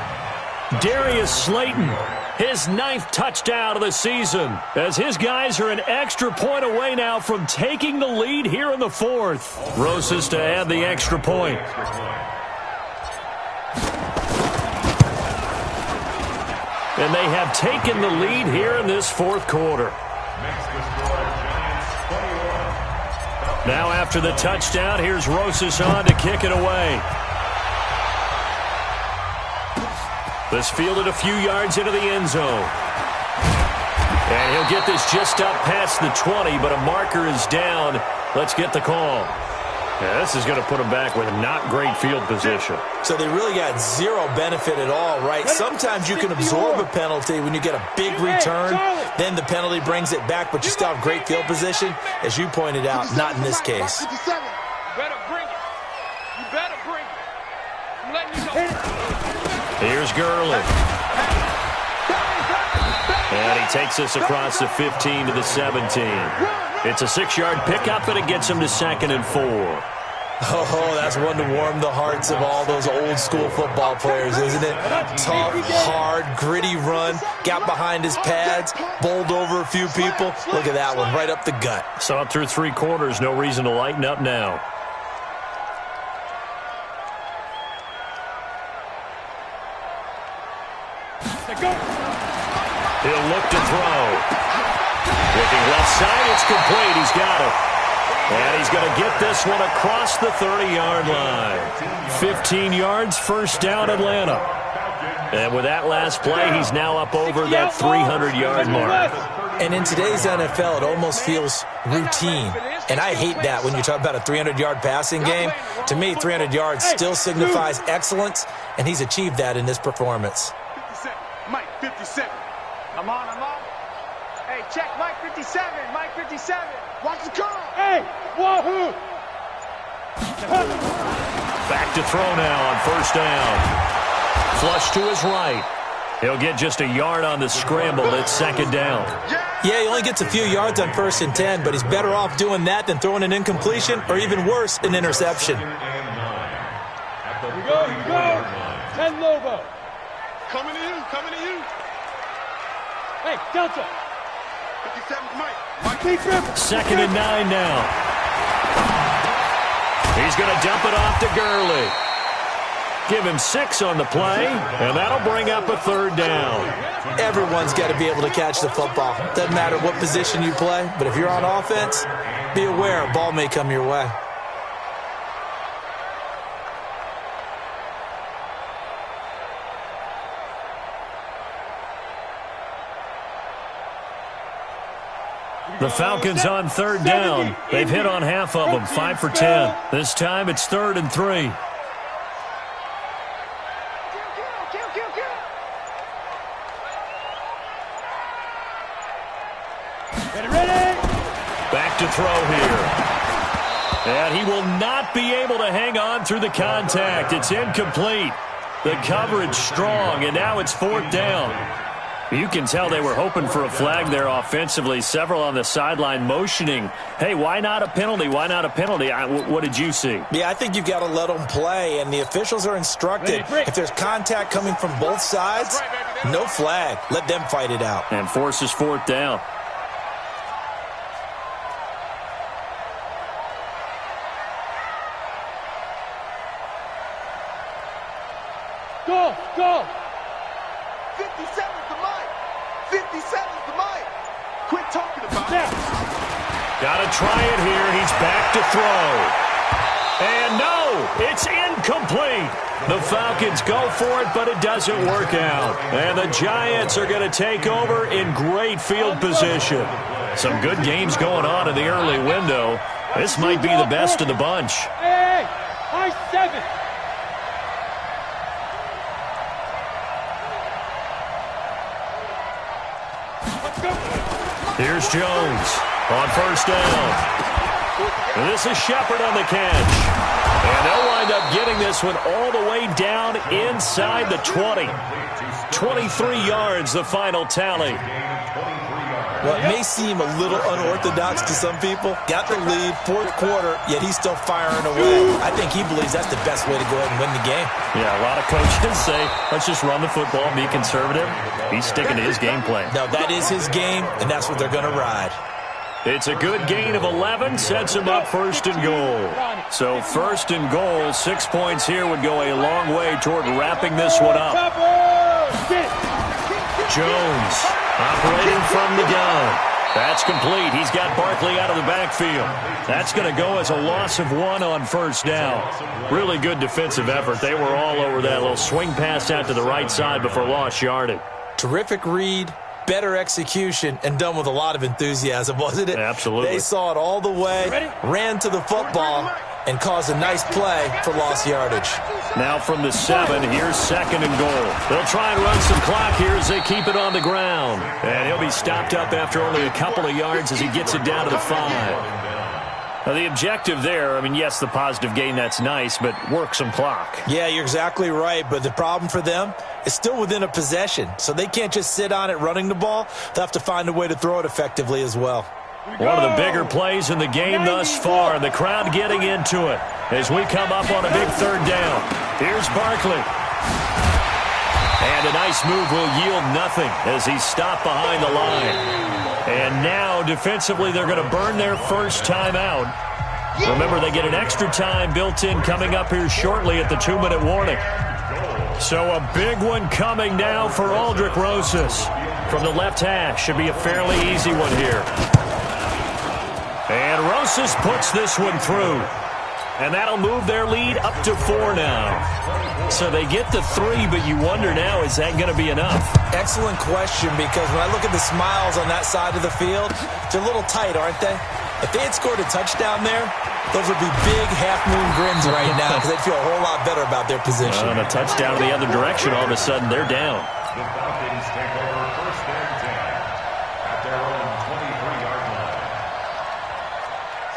Darius Slayton, his 9th touchdown of the season, as his guys are an extra point away now from taking the lead here in the 4th. Rosas to add the extra point. And they have taken the lead here in this 4th quarter. Now after the touchdown, here's Rosas on to kick it away. This fielded a few yards into the end zone. And he'll get this just up past the 20, but a marker is down. Let's get the call. Yeah, this is going to put him back with not great field position. So they really got zero benefit at all, right? Sometimes you can absorb a penalty when you get a big return. Then the penalty brings it back, but you still have great field position. As you pointed out, not in this case. You better bring it. You better bring it. I'm letting you know. Here's Gurley. And he takes us across the 15 to the 17. It's a 6-yard pickup, and it gets him to 2nd and 4. Oh, that's one to warm the hearts of all those old school football players, isn't it? Tough, hard, gritty run, got behind his pads, bowled over a few people. Look at that one, right up the gut. Saw it through 3 quarters, no reason to lighten up now. He'll look to throw. Looking left side, it's complete. He's got it. And he's going to get this one across the 30-yard line. 15 yards, first down, Atlanta. And with that last play, he's now up over that 300-yard mark. And in today's NFL, it almost feels routine. And I hate that when you talk about a 300-yard passing game. To me, 300 yards still signifies excellence, and he's achieved that in this performance. 57, Mike 57. I'm on. Hey, check Mike 57, Mike 57. Watch the curl. Hey, wahoo! Back to throw now on first down. Flush to his right. He'll get just a yard on the scramble. It's second down. Yeah, he only gets a few yards on 1st and 10, but he's better off doing that than throwing an incompletion or even worse, an interception. Here we go. 10 Lobo. Coming to you. Hey, Delta. 57, Mike. Second and 9 now. He's going to dump it off to Gurley. Give him 6 on the play, and that'll bring up a third down. Everyone's got to be able to catch the football. Doesn't matter what position you play, but if you're on offense, be aware a ball may come your way. The Falcons on third down. They've hit on half of them, 5 for 10. This time it's 3rd and 3. Back to throw here. And he will not be able to hang on through the contact. It's incomplete. The coverage strong, and now it's 4th down. You can tell they were hoping for a flag there offensively. Several on the sideline motioning, hey, why not a penalty? Why not a penalty? What did you see? Yeah, I think you've got to let them play, and the officials are instructed. If there's contact coming from both sides, no flag. Let them fight it out. And forces 4th down. Go! 57's the Mike. 57's the Mike. Quit talking about it. Got to try it here. He's back to throw. And no, it's incomplete. The Falcons go for it, but it doesn't work out. And the Giants are going to take over in great field position. Some good games going on in the early window. This might be the best of the bunch. Hey, high 7. Here's Jones on first down. This is Shepard on the catch. And they'll wind up getting this one all the way down inside the 20. 23 yards, the final tally. Well, it may seem a little unorthodox to some people. Got the lead, 4th quarter, yet he's still firing away. I think he believes that's the best way to go ahead and win the game. Yeah, a lot of coaches say, let's just run the football and be conservative. He's sticking to his game plan. No, that is his game, and that's what they're going to ride. It's a good gain of 11, sets him up 1st and goal. So 1st and goal, 6 points here would go a long way toward wrapping this one up. Jones operating from the gun. That's complete. He's got Barkley out of the backfield. That's going to go as a loss of 1 on 1st down. Really good defensive effort. They were all over that little swing pass out to the right side before lost yardage. Terrific read, better execution, and done with a lot of enthusiasm, wasn't it? Absolutely. They saw it all the way, ran to the football, and caused a nice play for lost yardage. Now from the 7, here's 2nd and goal. They'll try and run some clock here as they keep it on the ground. And he'll be stopped up after only a couple of yards as he gets it down to the 5. Now the objective there, I mean, yes, the positive gain, that's nice, but work some clock. Yeah, you're exactly right, but the problem for them is still within a possession, so they can't just sit on it running the ball. They'll have to find a way to throw it effectively as well. One of the bigger plays in the game thus far. The crowd getting into it as we come up on a big third down. Here's Barkley. And a nice move will yield nothing as he's stopped behind the line. And now, defensively, they're going to burn their first timeout. Remember, they get an extra time built in coming up here shortly at the 2-minute warning. So a big one coming now for Aldrick Rosas. From the left hash, should be a fairly easy one here. And Rosas puts this one through. And that'll move their lead up to 4 now. So they get the 3, but you wonder now, is that going to be enough? Excellent question, because when I look at the smiles on that side of the field, they're a little tight, aren't they? If they had scored a touchdown there, those would be big half-moon grins right now because they'd feel a whole lot better about their position. And a touchdown the other direction, all of a sudden they're down. The Falcons take over first and 10 at their own 23-yard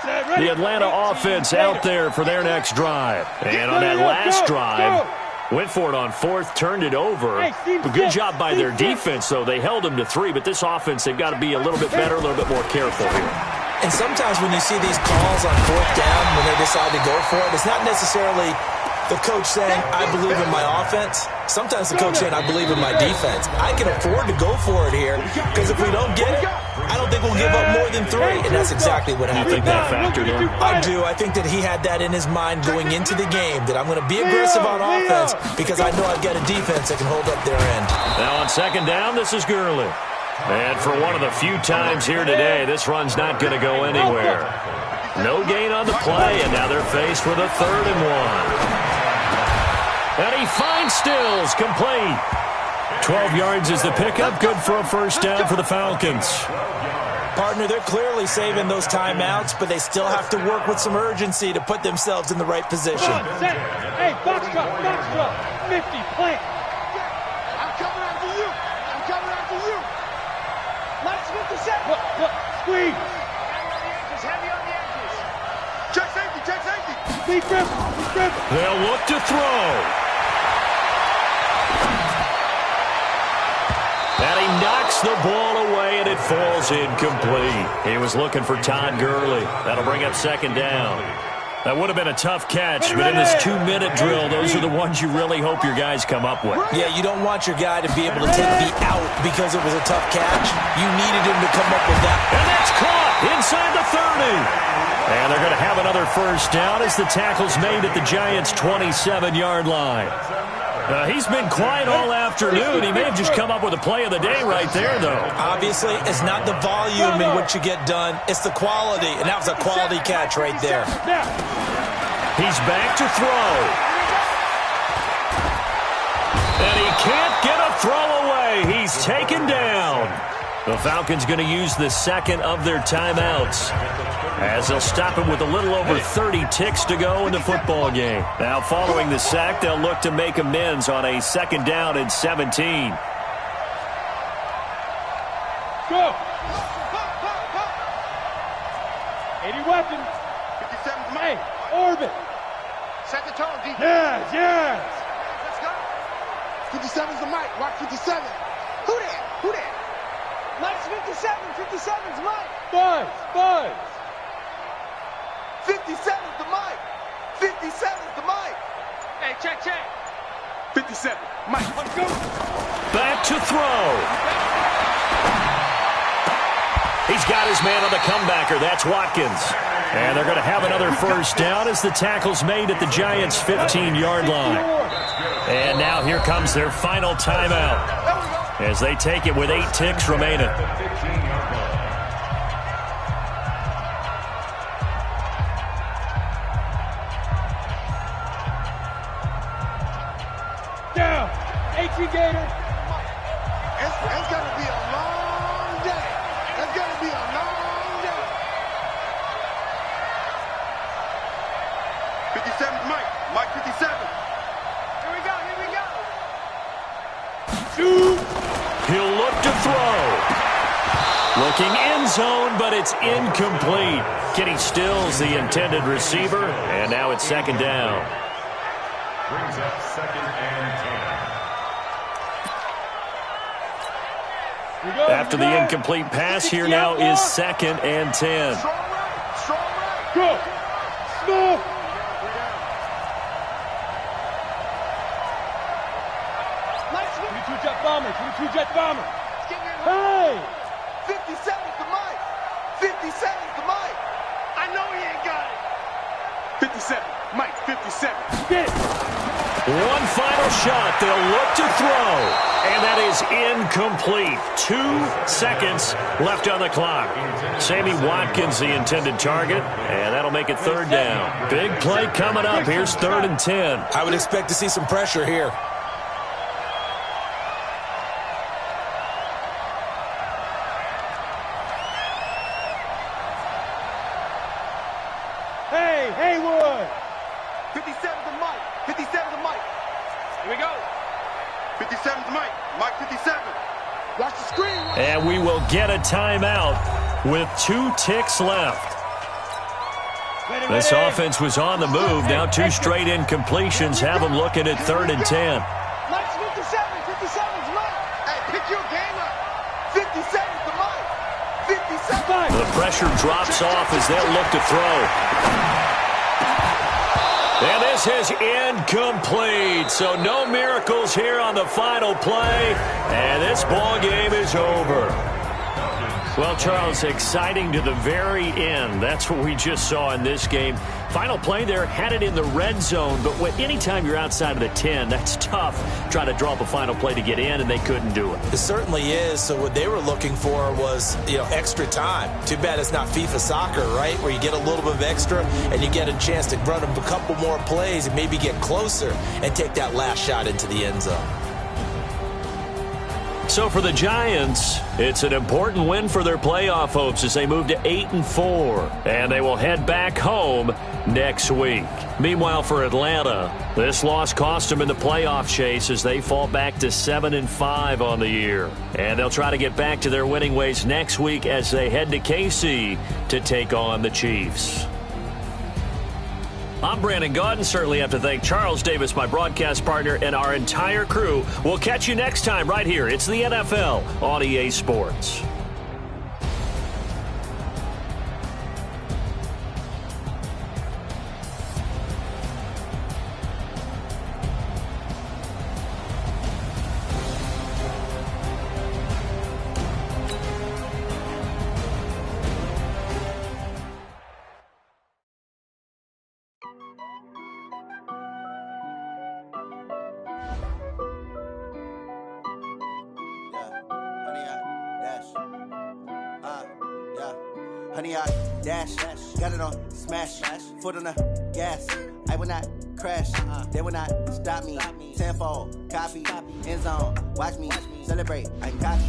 line. The Atlanta offense out there for their next drive. And on that last drive, went for it on 4th, turned it over. A good job by their defense, though. They held them to 3, but this offense, they've got to be a little bit better, a little bit more careful here. And sometimes when you see these calls on 4th down, when they decide to go for it, it's not necessarily the coach saying, I believe in my offense. Sometimes the coach saying, I believe in my defense. I can afford to go for it here because if we don't get it, I don't think we'll give up more than 3. And that's exactly what happened there. I do. I think that he had that in his mind going into the game, that I'm going to be aggressive on offense because I know I've got a defense that can hold up their end. Now on 2nd down, this is Gurley. And for one of the few times here today, this run's not going to go anywhere. No gain on the play, and now they're faced with a 3rd and 1. And he finds Stills, complete. 12 yards is the pickup, good for a first down for the Falcons. Partner, they're clearly saving those timeouts, but they still have to work with some urgency to put themselves in the right position. Hey, box drop, 50, plant. I'm coming after you. I'm coming after you. Let's 57. Look, squeeze. Heavy on the edges. Check safety, check safety. Be careful. They'll look to throw. And he knocks the ball away, and it falls incomplete. He was looking for Todd Gurley. That'll bring up 2nd down. That would have been a tough catch, but in this 2-minute drill, those are the ones you really hope your guys come up with. Yeah, you don't want your guy to be able to take the out because it was a tough catch. You needed him to come up with that. And that's caught inside the 30. And they're going to have another first down as the tackle's made at the Giants' 27-yard line. He's been quiet all afternoon. He may have just come up with a play of the day right there, though. Obviously, it's not the volume in which you get done. It's the quality, and that was a quality catch right there. He's back to throw. And he can't get a throw away. He's taken down. The Falcons going to use the 2nd of their timeouts as they'll stop him with a little over 30 ticks to go in the football game. Now, following the sack, they'll look to make amends on a 2nd down and 17. Go. 80 weapons. 57's Hey, Mike. orbit. Set the tone, D. Yes. Let's go. 57's the Mike. Watch 57. Who there? Mike's 57. 57's Mike. Buzz. 57's the Mike. 57's the Mike. Hey, check. 57. Mike, let's go. Back to throw. He's got his man on the comebacker. That's Watkins. And they're going to have another first down as the tackle's made at the Giants' 15-yard line. And now here comes their final timeout as they take it with 8 ticks remaining. Down. 18 Gator. It's going to be a long day. It's going to be a long day. 57's Mike. Mike 57. Here we go. He'll look to throw. Looking end zone, but it's incomplete. Kenny Stills, the intended receiver, and now it's 2nd down. Brings up 2nd and 10. After the incomplete pass, here now is 2nd and 10. Strong right. Strong right. Go. Go. Nice one. 22 jet bomber. 22 jet bomber. Hey. 57's the mic. 57's the mic. I know he ain't got it. 57. Mike, 57. Get it. One final shot. They'll look to throw. And that is incomplete. 2 seconds left on the clock. Sammy Watkins, the intended target. And that'll make it 3rd down. Big play coming up. Here's 3rd and 10. I would expect to see some pressure here. Hey, Haywood. 57's the mic. 57's the mic. Here we go. 57's the mic. Mike 57. Watch the screen. And we will get a timeout with 2 ticks left. This offense was on the move. Now 2 straight incompletions have them looking at 3rd and 10. Mike's 57. 57's Mike. Hey, pick your game up. 57's the mic. 57. The pressure drops off as they'll look to throw. And this is incomplete. So no miracles here on the final play. And this ball game is over. Well, Charles, exciting to the very end. That's what we just saw in this game. Final play there, had it in the red zone. But anytime you're outside of the 10, that's tough. Trying to draw up a final play to get in, and they couldn't do it. It certainly is. So what they were looking for was, extra time. Too bad it's not FIFA soccer, right? Where you get a little bit of extra and you get a chance to run a couple more plays and maybe get closer and take that last shot into the end zone. So for the Giants, it's an important win for their playoff hopes as they move to 8-4, and they will head back home next week. Meanwhile, for Atlanta, this loss cost them in the playoff chase as they fall back to 7-5 on the year. And they'll try to get back to their winning ways next week as they head to KC to take on the Chiefs. I'm Brandon Gaudin. Certainly have to thank Charles Davis, my broadcast partner, and our entire crew. We'll catch you next time right here. It's the NFL on EA Sports. Honey, I dash, got it on smash, foot on the gas. I will not crash, they will not stop me. Tenfold, copy, end zone, watch me celebrate. I'm cocky,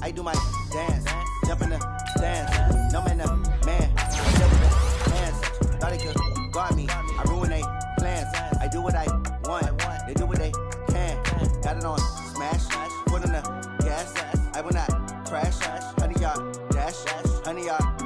I do my dance, jump in the stands. No man, man, I deal with the hands. Thought they could guard me, I ruin they plans. I do what I want, they do what they can. Got it on smash, foot on the gas. I will not crash, honey, y'all dash, honey, y'all.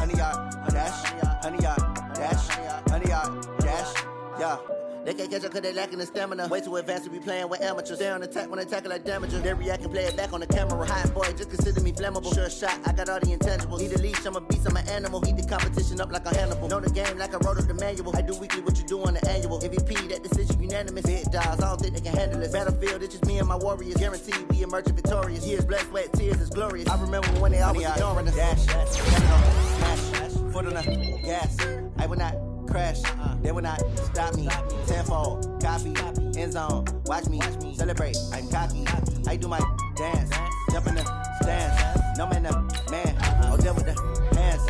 Honey, y'all, dash, honey, y'all, dash, honey, y'all, dash, yeah. They can't catch up cause they lacking the stamina. Way too advanced to be playing with amateurs. Stay on attack when they tackle like damager. They react and play it back on the camera. Hot boy, just consider me flammable. Sure shot, I got all the intangibles. Need a leash, I'm a beast, I'm an animal. Heat the competition up like a Hannibal. Know the game like I wrote up the manual. I do weekly what you do on the annual. MVP, that decision unanimous. Big dogs, I don't think they can handle it. Battlefield, it's just me and my warriors. Guaranteed we emerging victorious. Years, blood, sweat, tears, it's glorious. I remember when they always ignoring us. Dash, smash, foot on the gas. I will not crash, they will not stop me. Tenfold, copy, end zone, watch me celebrate. I'm cocky, I do my dance, jump in the stands. No man, man, I'll deal with the hands.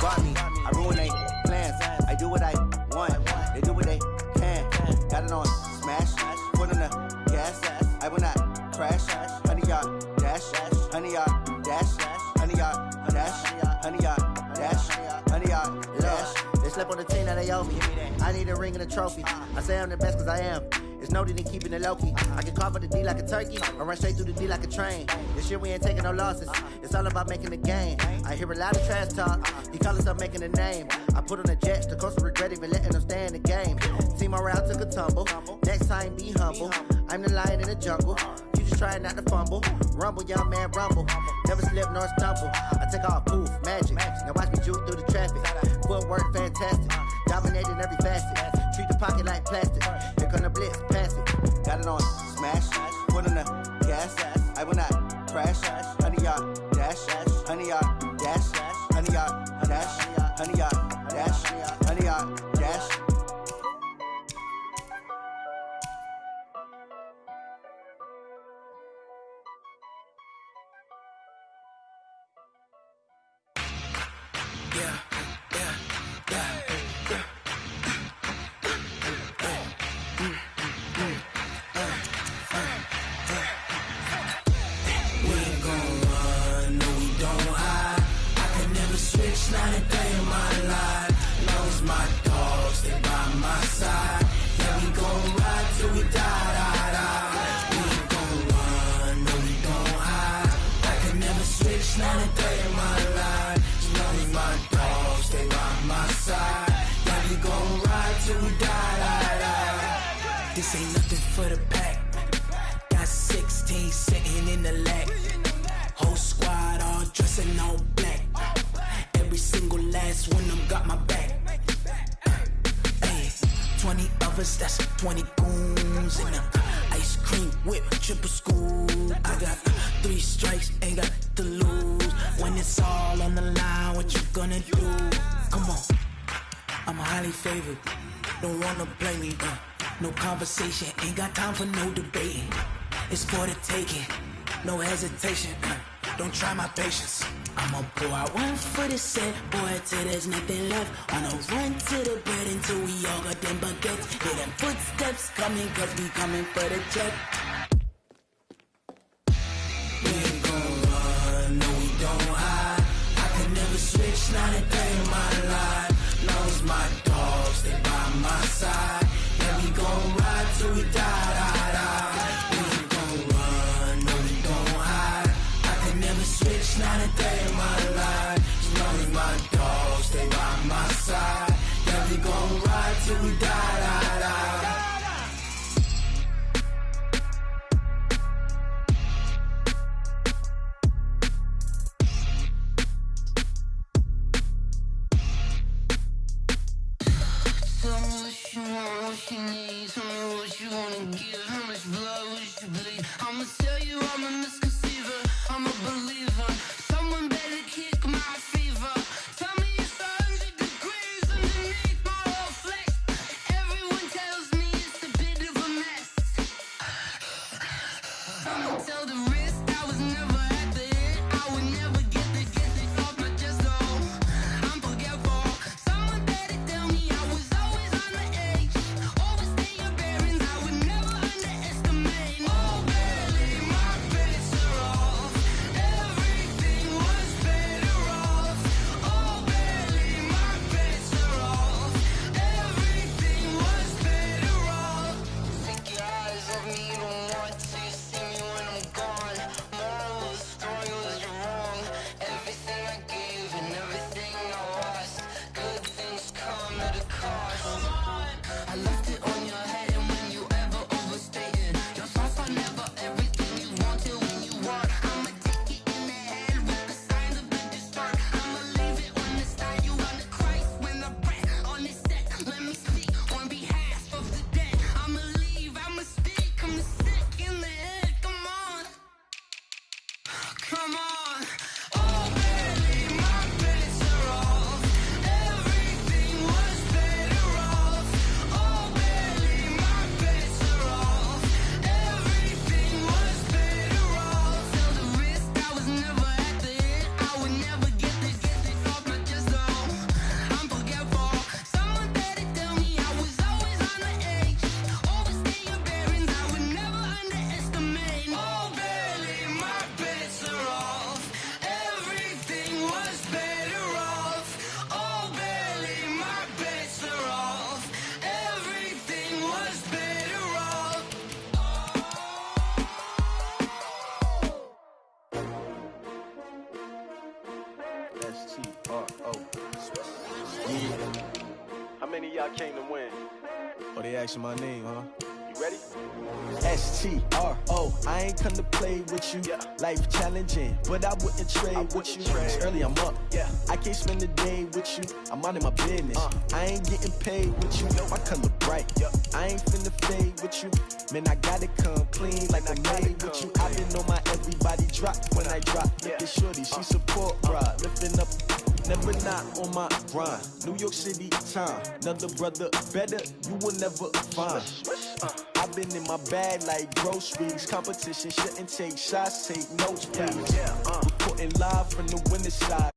Guard me, I ruin they plans. I do what I want, they do what they can. Got it on smash, foot on the gas. I will not crash, honey, y'all dash, honey, y'all dash, honey, y'all dash, honey, y'all dash, honey, y'all dash. They slept on the team that they owe me. I need a ring and a trophy. I say I'm the best cause I am. It's no need in keeping it low-key. I can carve up the D like a turkey or run straight through the D like a train. This year we ain't taking no losses. It's all about making the game. I hear a lot of trash talk. He call us up making a name. I put on the Jets. The coach will regret even letting them stay in the game. Team around took a tumble. Next time be humble. I'm the lion in the jungle. You just trying not to fumble. Rumble, young man, rumble. Never slip nor stumble. I take off, poof, magic. Now watch me juke through the traffic. Footwork, fantastic. Dominating every facet. Treat the pocket like plastic. Here come the blitz, pass it. Got it on, smash. Foot on the gas. I will not crash. 100-yard dash. 100-yard dash. 100-yard dash. 100-yard dash. 100-yard dash. This ain't nothing for the pack. Got 16 sitting in the lag. Whole squad all dressing all black. Every single last one of them got my back. Hey, 20 of us, that's 20 goons in the ice cream whip, triple scoop. I got 3 strikes, ain't got to lose. When it's all on the line, what you gonna do? Come on, I'm highly favored. Don't wanna play me, no conversation, ain't got time for no debating. It's for the taking, no hesitation. Don't try my patience. I'ma pour out one for the set, boy, till there's nothing left. On a run to the bread until we all got them baguettes. Hear them footsteps coming, cause we coming for the check. We ain't gon' run, no we don't hide. I could never switch, not a day in my life. Long as my dogs, they by my side. Yeah, we gon' ride till we die. We ain't gon' run, no we don't hide. I could never switch, not a day in my life. As long as my dogs, they by my side. Yeah, we gon' ride till we die. Tell me what you want, what you need. Tell me what you wanna give. How much blood would you bleed? I'ma tell you I'm a misconceiver. I'm a believer. Someone better kick my fever. Tell me it's 100 degrees underneath my whole flesh. Everyone tells me it's a bit of a mess. I'ma tell the risk I was never at the end. I would never get this off my chest. Oh, I'm forgetful. Someone better tell me I was always on the edge. Overstay your bearings, I would never underestimate. Oh, barely my bets are off. Everything was better off. Oh, barely my bets are off. Everything was better off. Take your eyes off me, don't want to see me when I'm gone. Moral of the story was you're wrong. Everything I gave and everything I lost. Good things come at a cost. I left it on your head, and when you ever overstay it, your thoughts are never everything you wanted when you want. I'ma take it in the head with the signs of the distort. I'ma leave it on the side. You on the Christ when the breath on this set. Let me speak on behalf of the dead. I'ma leave, I'ma speak. I'm the sick in the head. Come on, come on. Oh, barely my bets are off. Everything was better off. Oh, barely my bets are off. Everything was better off. Tell the risk I was never at the end. I would never get this off my chest. Oh, I'm forgetful. Someone better tell me I was always on the edge. Overstay your bearings, I would never underestimate. Oh, barely my bets are off. Everything was better off. Oh, barely my bets are off. Everything was better off. S-T-R-O. Yeah. How many of y'all came to win? Oh, they asking my name, huh? You ready? STRO, I ain't come to play with you. Life challenging, but I wouldn't trade with you. It's early, I'm up. I can't spend the day with you. I'm out in my business. I ain't getting paid with you. My color bright. I ain't finna fade with you. Man, I gotta come clean like I made with you. I been on my everybody drop when I drop. Look at shorty, she support ride. Lifting up, never not on my grind. New York City time, another brother better, you will never find. I've been in my bag like groceries. Competition shouldn't take shots, take notes, please. Reporting live from the winter side.